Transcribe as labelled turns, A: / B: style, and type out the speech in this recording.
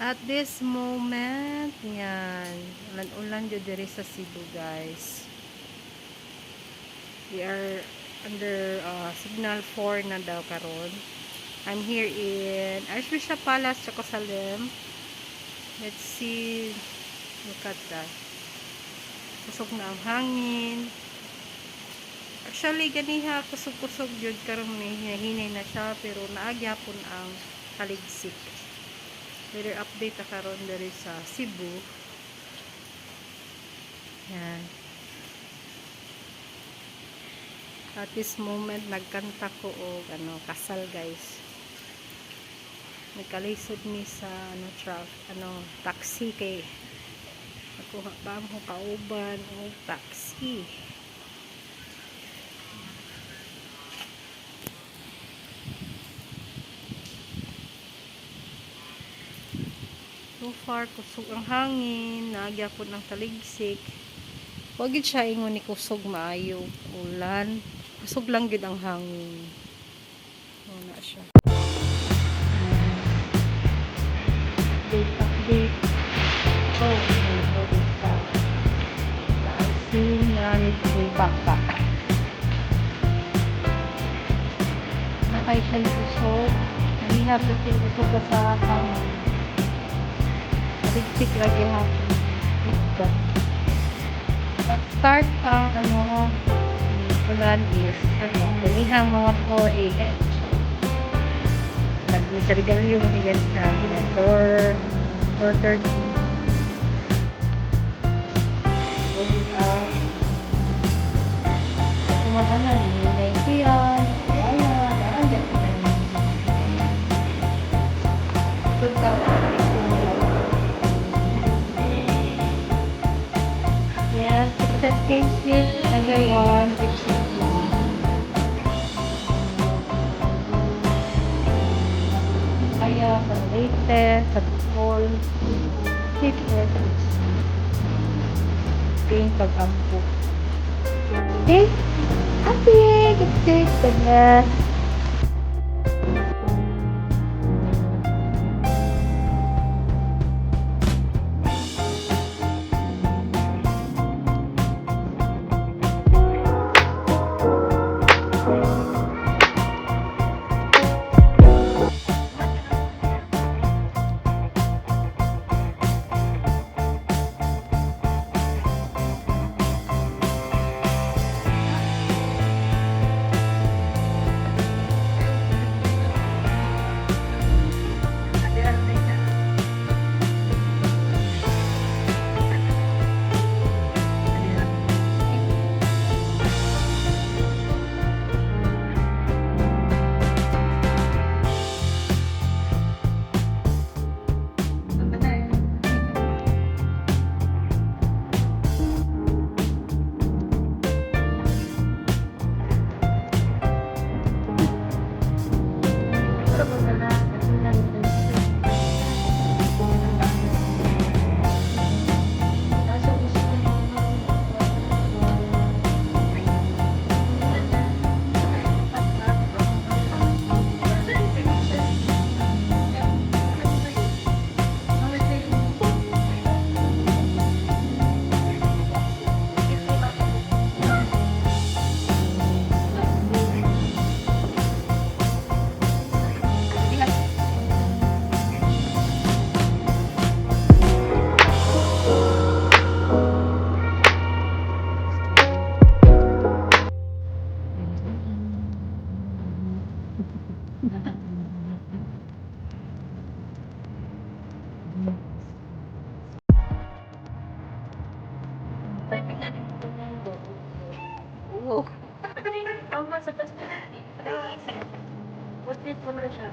A: At this moment, yan, ulan-ulan dyan diri sa Cebu, guys. We are under signal 4 na daw karon. I'm here in Archbishop Palace, Jerusalem. Let's see. Look at that. Kusog na ang hangin. Actually, ganiha kusog-kusog yun karon hinay na siya, pero naagyapon ang kaligsik. Weather update na karon diri sa Cebu. Yan. At this moment, nagkanta ko og kasal, guys. Nagkalisod ni sa taxi kay nakuha ba mo kauban o taxi. So far, kusog ang hangin, nagyapon ang taligsik. Huwag yun siya ingon ni kusog maayo, ulan. Kusog lang yun ang hangin. Wala siya. Update. Oh, marami po yung baka. Nakay siyang kusog. Nahihap na siyang kusog ka sa hangin. Taligsik lagi hapon. Ito. Start ang ulan is ganihang mga OA nag-sargal yung mga sa or 30 kumakanan yung naitiyan yes, success case everyone kaya sa latest sa all secret yung pag-ampo okay happy good day oh tama sa tas What's it for siya?